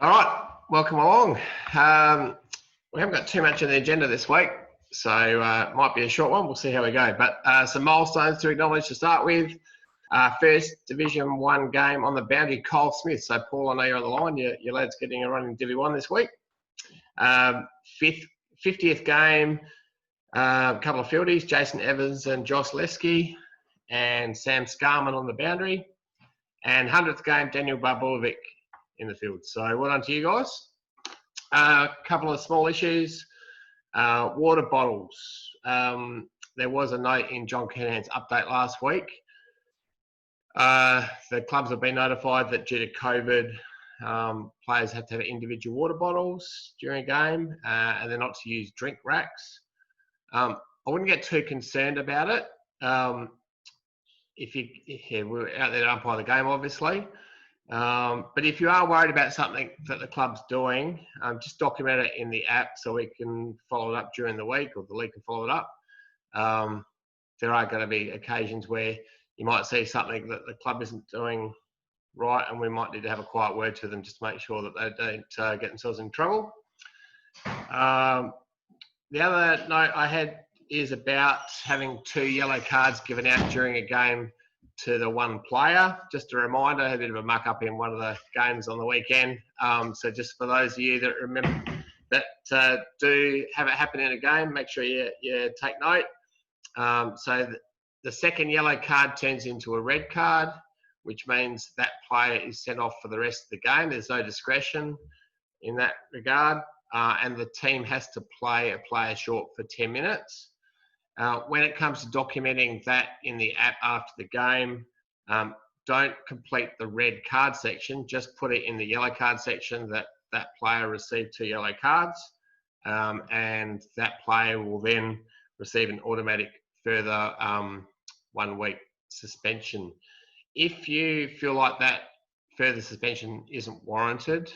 All right, welcome along. We haven't got too much on the agenda this week, so it might be a short one. We'll see how we go. But some milestones to acknowledge to start with. First Division 1 game on the boundary, Cole Smith. So, Paul, I know you're on the line. Your lad's getting a run in Div 1 this week. 50th game, a couple of fieldies, Jason Evans and Josh Lesky, and Sam Scarman on the boundary. And 100th game, Daniel Barbovic in the field. So well done to you guys. A couple of small issues. Water bottles. There was a note in John Kernan's update last week. The clubs have been notified that due to COVID, players have to have individual water bottles during a game, and they're not to use drink racks. I wouldn't get too concerned about it. We're out there to umpire the game, obviously. But if you are worried about something that the club's doing, just document it in the app so we can follow it up during the week, or the league can follow it up. There are going to be occasions where you might see something that the club isn't doing right, and we might need to have a quiet word to them just to make sure that they don't get themselves in trouble. The other note I had is about having 2 yellow cards given out during a game to the one player. Just a reminder, I had a bit of a muck up in one of the games on the weekend. So just for those of you that remember that do have it happen in a game, make sure you take note. So the second yellow card turns into a red card, which means that player is sent off for the rest of the game. There's no discretion in that regard. And the team has to play a player short for 10 minutes. When it comes to documenting that in the app after the game, don't complete the red card section. Just put it in the yellow card section that that player received 2 yellow cards, and that player will then receive an automatic further 1 week suspension. If you feel like that further suspension isn't warranted,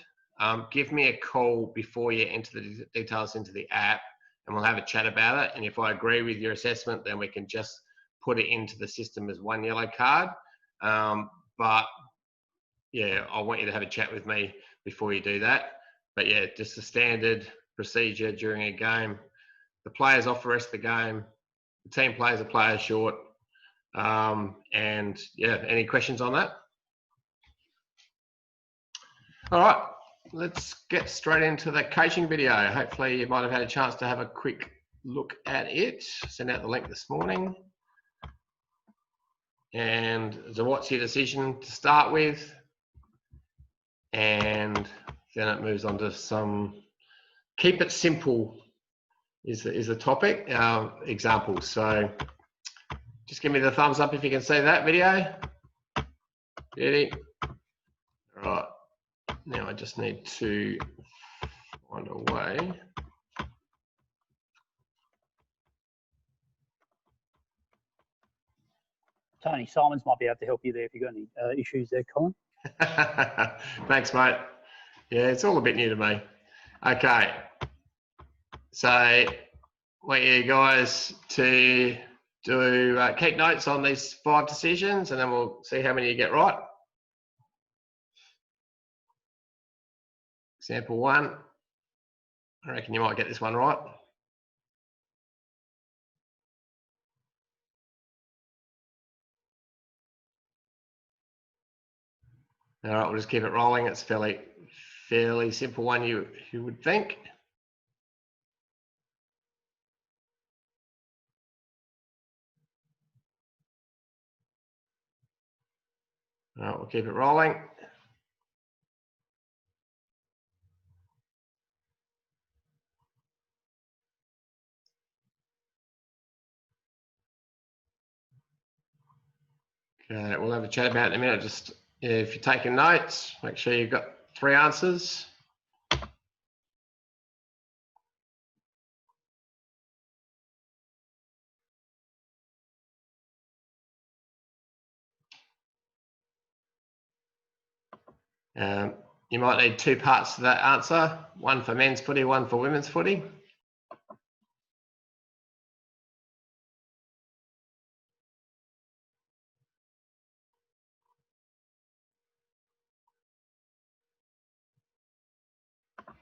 give me a call before you enter the details into the app, and we'll have a chat about it. And if I agree with your assessment, then we can just put it into the system as 1 yellow card. But yeah, I want you to have a chat with me before you do that. But yeah, just a standard procedure during a game. The player's off the rest of the game. The team plays a player short. And yeah, any questions on that? All right. Let's get straight into the coaching video. Hopefully you might have had a chance to have a quick look at it. Sent out the link this morning. And so what's your decision to start with? And then it moves on to some keep it simple is the topic, examples. So just give me the thumbs up if you can see that video. Ready? All right. Now I just need to find a way. Tony Simons might be able to help you there if you've got any issues there, Colin. Thanks, mate. Yeah, it's all a bit new to me. Okay. So I want you guys to do keep notes on these 5 decisions, and then we'll see how many you get right. Example 1. I reckon you might get this one right. All right, we'll just keep it rolling. It's fairly simple one, you would think. All right, we'll keep it rolling. Okay, we'll have a chat about it in a minute. Just if you're taking notes, make sure you've got 3 answers. You might need 2 parts to that answer, 1 for men's footy, 1 for women's footy.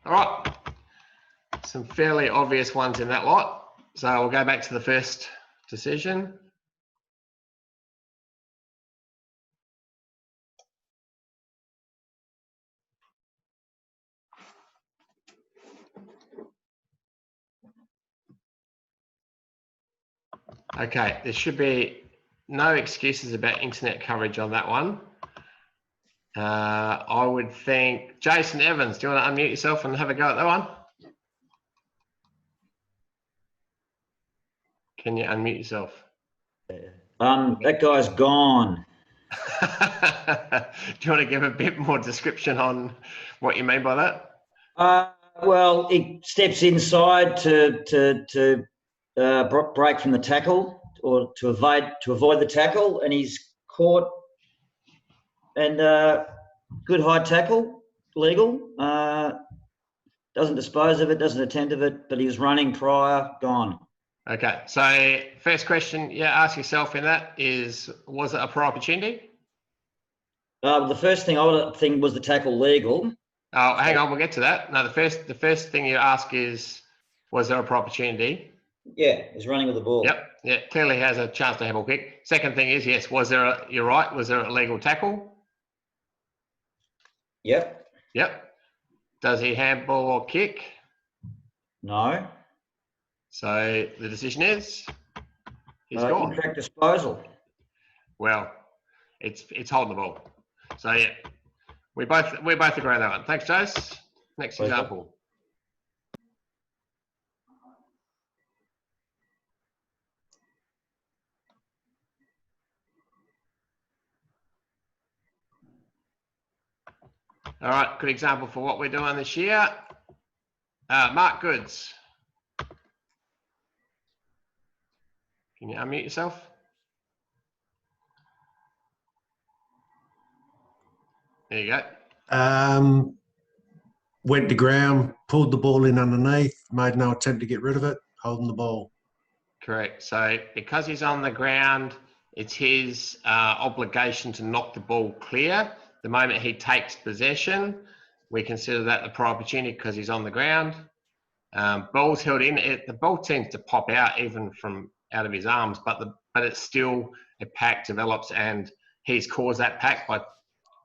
All right. Some fairly obvious ones in that lot. So we'll go back to the first decision. Okay, there should be no excuses about internet coverage on that one. I would think, Jason Evans, do you want to unmute yourself and have a go at that one? Can you unmute yourself? That guy's gone. Do you want to give a bit more description on what you mean by that? Well, he steps inside to break from the tackle or to avoid the tackle, and he's caught. And good high tackle, legal. Doesn't dispose of it, doesn't attend to it, but he was running prior, gone. Okay, so first question you ask yourself in that is, was it a prior opportunity? The first thing I would think was the tackle legal. Oh, hang on, we'll get to that. No, the first thing you ask is, was there a prior opportunity? Yeah, he's running with the ball. Yep, yeah, clearly has a chance to handball kick. Second thing is, yes, was there you're right, was there a legal tackle? Yep. Yep. Does he handball or kick? No. So the decision is, he's gone. Incorrect disposal. Well, it's holding the ball. So yeah, we both agree on that one. Thanks, Jose. Next Pleasure. example. All right, good example for what we're doing this year. Mark Goods. Can you unmute yourself? There you go. Went to ground, pulled the ball in underneath, made no attempt to get rid of it, holding the ball. Correct. So because he's on the ground, it's his obligation to knock the ball clear. The moment he takes possession, we consider that the prior opportunity because he's on the ground. Ball's held in. The ball tends to pop out even from out of his arms, but it's still a pack develops, and he's caused that pack by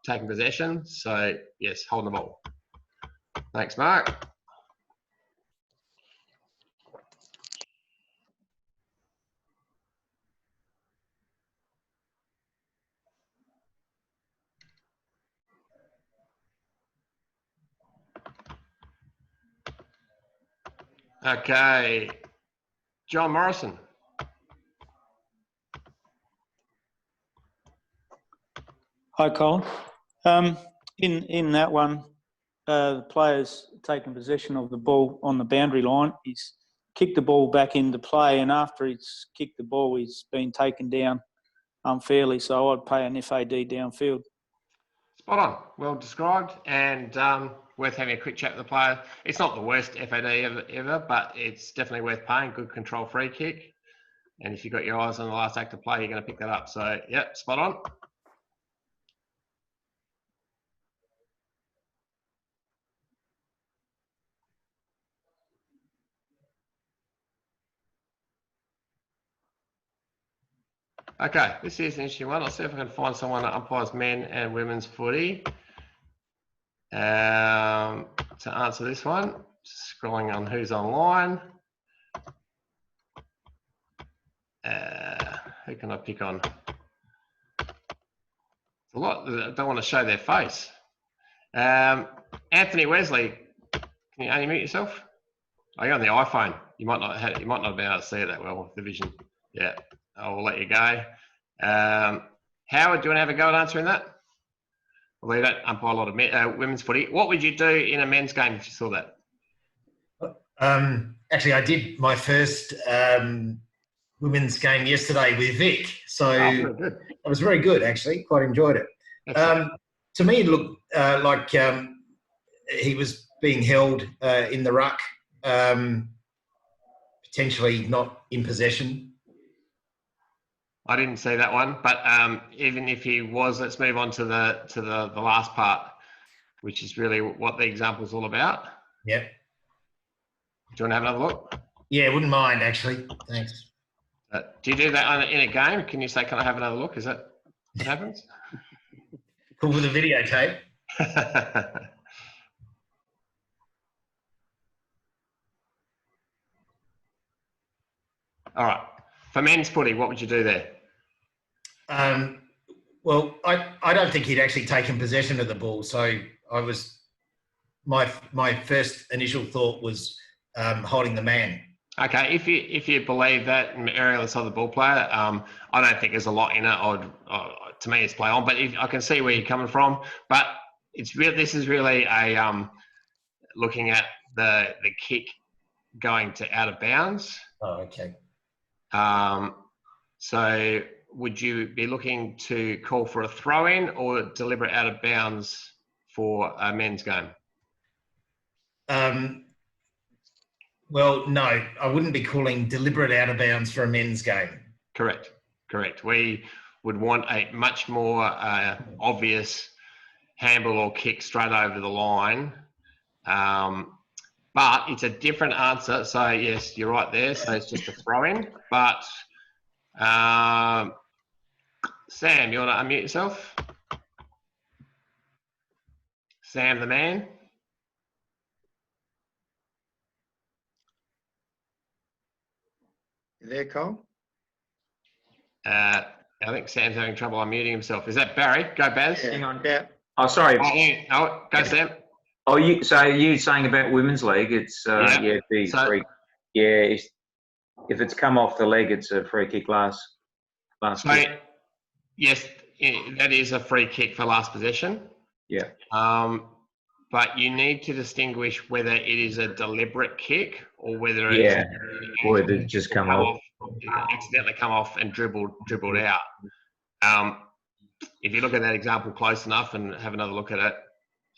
taking possession. So yes, holding the ball. Thanks, Mark. Okay, John Morrison. Hi, Colin. In that one, the player's taken possession of the ball on the boundary line. He's kicked the ball back into play, and after he's kicked the ball, he's been taken down unfairly. So I'd pay an FAD downfield. Spot on. Well described, and worth having a quick chat with the player. It's not the worst FAD ever, but it's definitely worth paying. Good control free kick. And if you've got your eyes on the last act of play, you're going to pick that up. So, yep, spot on. Okay, this is an interesting one. I'll see if I can find someone that umpires men and women's footy to answer this one. Just scrolling on who's online. Who can I pick on? A lot that don't want to show their face. Anthony Wesley, can you unmute yourself? Oh, you're on the iPhone. You might not have been able to see it that well with the vision. Yeah, I'll let you go. Howard, do you want to have a go at answering that? Well, you don't umpire a lot of women's footy. What would you do in a men's game if you saw that? Actually, I did my first women's game yesterday with Vic, so it was very good. Actually, quite enjoyed it. To me, it looked like he was being held in the ruck, potentially not in possession. I didn't see that one, but even if he was, let's move on to the last part, which is really what the example is all about. Yep. Do you want to have another look? Yeah, wouldn't mind actually. Thanks. Do you do that in a game? Can you say, "Can I have another look"? Is that what happens? Cool with the videotape. All right. For men's footy, what would you do there? Well, I don't think he'd actually taken possession of the ball. So my first initial thought was holding the man. Okay, if you believe that regardless of the ball player, I don't think there's a lot in it. To me, it's play on, but I can see where you're coming from. But this is really a looking at the kick going to out of bounds. Oh, okay. So would you be looking to call for a throw-in or deliberate out of bounds for a men's game? Well, no, I wouldn't be calling deliberate out of bounds for a men's game. Correct. We would want a much more obvious handball or kick straight over the line. But it's a different answer. So, yes, you're right there. So it's just a throw-in. But, Sam, you want to unmute yourself? Sam the man. You there, Cole? I think Sam's having trouble unmuting himself. Is that Barry? Go, Baz. Hang on, yeah. Oh, sorry. Go, Sam. Oh, you saying about women's league? It's free. Yeah, if it's come off the leg, it's a free kick last kick. Yes, that is a free kick for last possession. Yeah. But you need to distinguish whether it is a deliberate kick or whether or it just come off, accidentally come off and dribbled out. If you look at that example close enough and have another look at it,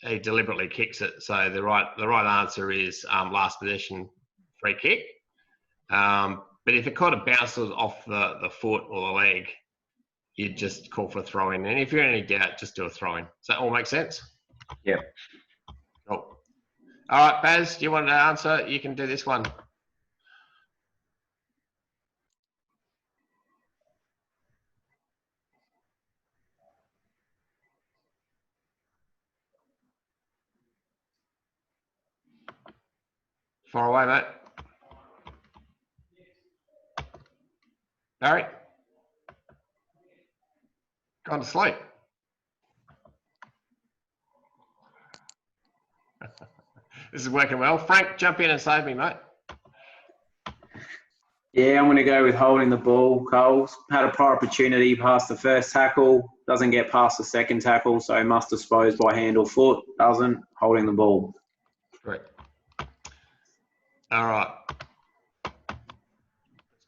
he deliberately kicks it. So the right answer is last possession free kick. But if it kind of bounces off the foot or the leg, you just call for a throw in. And if you're in any doubt, just do a throw in. Does that all make sense? Yeah. Cool. All right, Baz, do you want to answer? You can do this one. Far away, mate. Barry? Gone to sleep. This is working well. Frank, jump in and save me, mate. Yeah, I'm going to go with holding the ball. Cole's had a prior opportunity past the first tackle, doesn't get past the second tackle, so must dispose by hand or foot, doesn't, holding the ball. Great. All right. Let's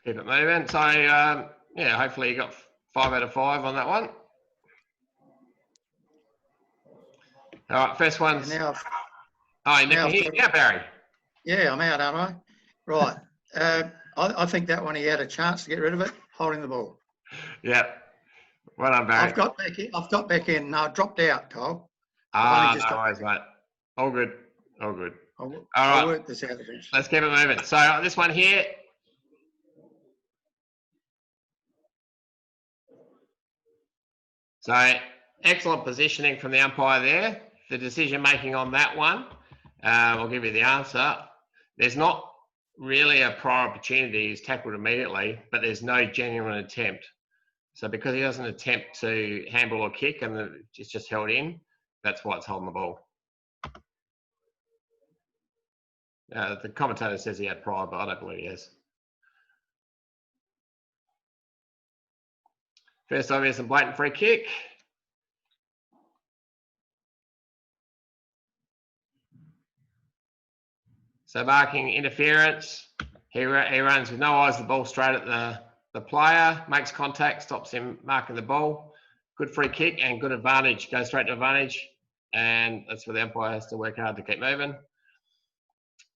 keep it moving. So, hopefully you got 5 out of 5 on that one. All right, first one's... Now, yeah, Barry. Yeah, I'm out, aren't I? Right. I think that one he had a chance to get rid of it, holding the ball. Yeah. Well done, Barry. I've got back in. No, I dropped out, Cole. No worries, mate. All good. All right. I'll work this out eventually. Let's keep it moving. So this one here. So excellent positioning from the umpire there. The decision making on that one, I'll give you the answer. There's not really a prior opportunity. He's tackled immediately, but there's no genuine attempt. So because he doesn't attempt to handball or kick and it's just held in, that's why it's holding the ball. The commentator says he had prior, but I don't believe he has. First obvious and blatant free kick. So marking interference, he runs with no eyes the ball straight at the player, makes contact, stops him marking the ball. Good free kick and good advantage, goes straight to advantage, and that's where the umpire has to work hard to keep moving.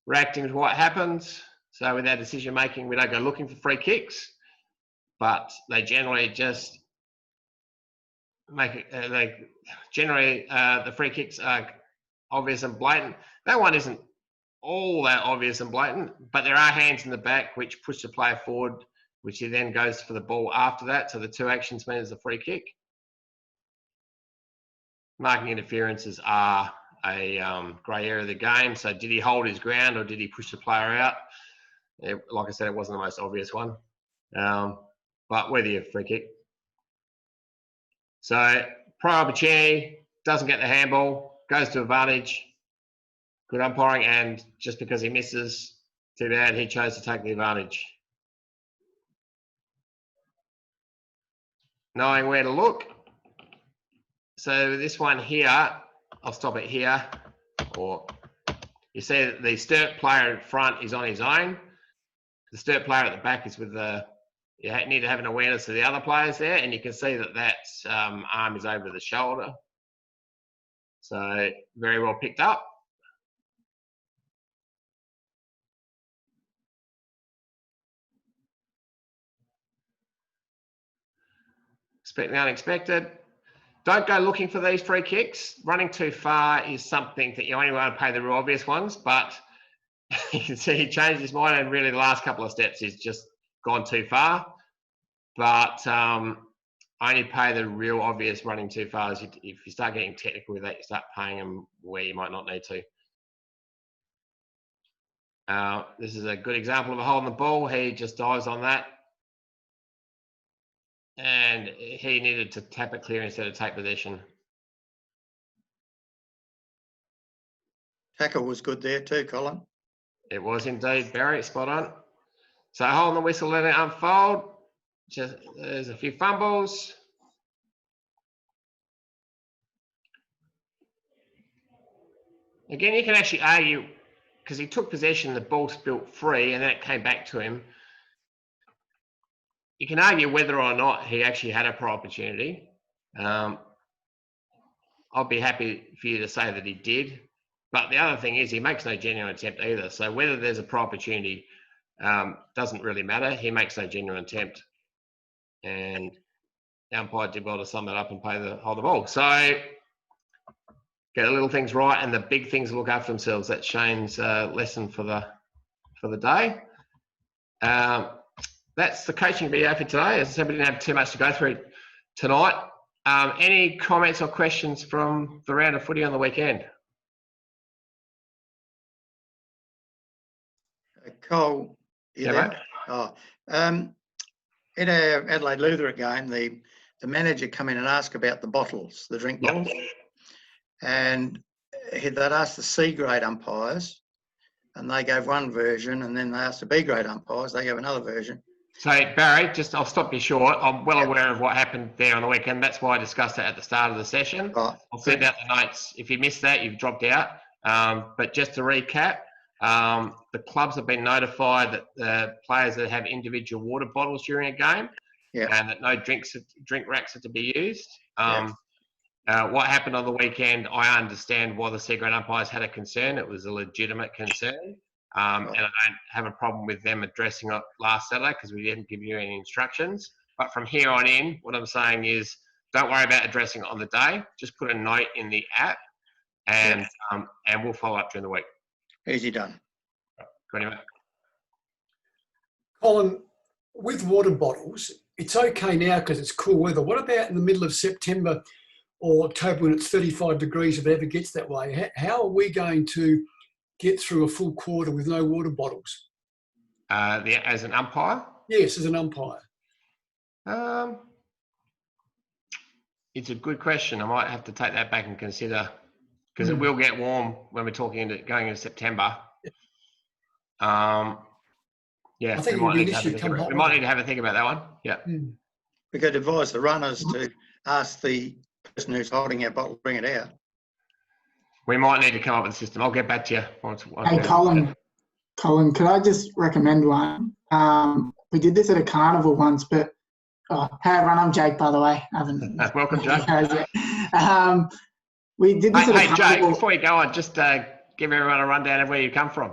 Reacting to what happens, so with our decision making, we don't go looking for free kicks, but they generally just make it, the free kicks are obvious and blatant. That one isn't all that obvious and blatant, but there are hands in the back which push the player forward, which he then goes for the ball after that. So the two actions mean it's a free kick. Marking interferences are a grey area of the game. So did he hold his ground or did he push the player out? Like I said, it wasn't the most obvious one. But whether you free kick. So prior opportunity, doesn't get the handball, goes to advantage. Good umpiring, and just because he misses, too bad, he chose to take the advantage. Knowing where to look. So this one here, I'll stop it here. Or you see that the Sturt player in front is on his own. The Sturt player at the back is with the, you need to have an awareness of the other players there, and you can see that that arm is over the shoulder. So very well picked up. Expect the unexpected. Don't go looking for these free kicks. Running too far is something that you only want to pay the real obvious ones, but you can see he changed his mind, and really the last couple of steps he's just gone too far. But only pay the real obvious running too far. If you start getting technical with that, you start paying them where you might not need to. This is a good example of a holding the ball. He just dives on that. And he needed to tap it clear instead of take possession. Tackle was good there too, Colin. It was indeed, Barry, spot on. So holding the whistle, let it unfold. Just, there's a few fumbles. Again, you can actually argue, because he took possession, the ball spilt free, and then it came back to him. You can argue whether or not he actually had a prior opportunity. I'll be happy for you to say that he did. But the other thing is he makes no genuine attempt either. So whether there's a prior opportunity doesn't really matter. He makes no genuine attempt. And the umpire did well to sum that up and hold the ball. So get the little things right and the big things look after themselves. That's Shane's lesson for the day. That's the coaching video for today. As I said, we didn't have too much to go through tonight. Any comments or questions from the round of footy on the weekend? Cole, you there? Oh, in our Adelaide Lutherite game, the manager come in and asked about the bottles, the drink bottles, and they'd asked the C grade umpires, and they gave one version, and then they asked the B grade umpires, they gave another version. So, Barry, I'll stop you short. I'm well aware of what happened there on the weekend. That's why I discussed it at the start of the session. Right. I'll send out the notes. If you missed that, you've dropped out. But just to recap, the clubs have been notified that the players that have individual water bottles during a game, and that no drink racks are to be used. What happened on the weekend, I understand why the C-grade umpires had a concern. It was a legitimate concern. And I don't have a problem with them addressing it last Saturday because we didn't give you any instructions. But from here on in, what I'm saying is don't worry about addressing it on the day. Just put a note in the app and we'll follow up during the week. Easy done. Good anyway. Colin, with water bottles, it's okay now because it's cool weather. What about in the middle of September or October when it's 35 degrees, if it ever gets that way? How are we going to get through a full quarter with no water bottles? As an umpire? Yes, as an umpire. It's a good question. I might have to take that back and consider because it will get warm when we're going into September. I think we might need to have a think about that one. Yeah. We could advise the runners to ask the person who's holding our bottle to bring it out. We might need to come up with a system. I'll get back to you. Hey, Colin, could I just recommend one? We did this at a carnival once, but hey everyone, I'm Jake, by the way. Welcome, Jake. We did this at a carnival. Jake, before you go on, just give everyone a rundown of where you come from.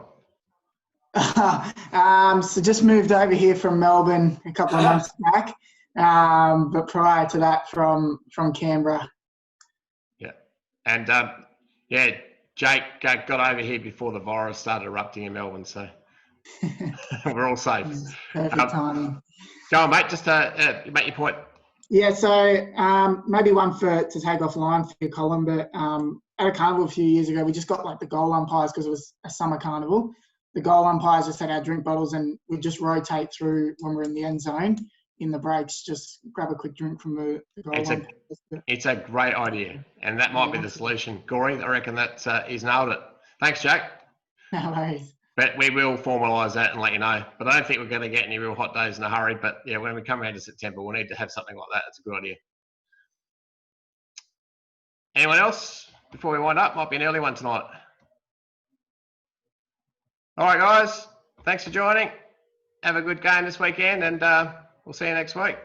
So just moved over here from Melbourne a couple of months back, but prior to that from Canberra. Yeah, and Jake got over here before the virus started erupting in Melbourne, so we're all safe. Perfect timing. Go on, mate. Just make your point. Yeah, so maybe one to take offline for you, Colin, but at a carnival a few years ago, we just got like the goal umpires because it was a summer carnival. The goal umpires just had our drink bottles and we'd just rotate through when we're in the end zone. In the breaks, just grab a quick drink from the goal umpires. It's a great idea, and that might be the solution. Corey, I reckon that he's nailed it. Thanks, Jack. No worries. But we will formalise that and let you know. But I don't think we're going to get any real hot days in a hurry. But yeah, when we come around to September, we'll need to have something like that. It's a good idea. Anyone else before we wind up? Might be an early one tonight. All right, guys. Thanks for joining. Have a good game this weekend, and we'll see you next week.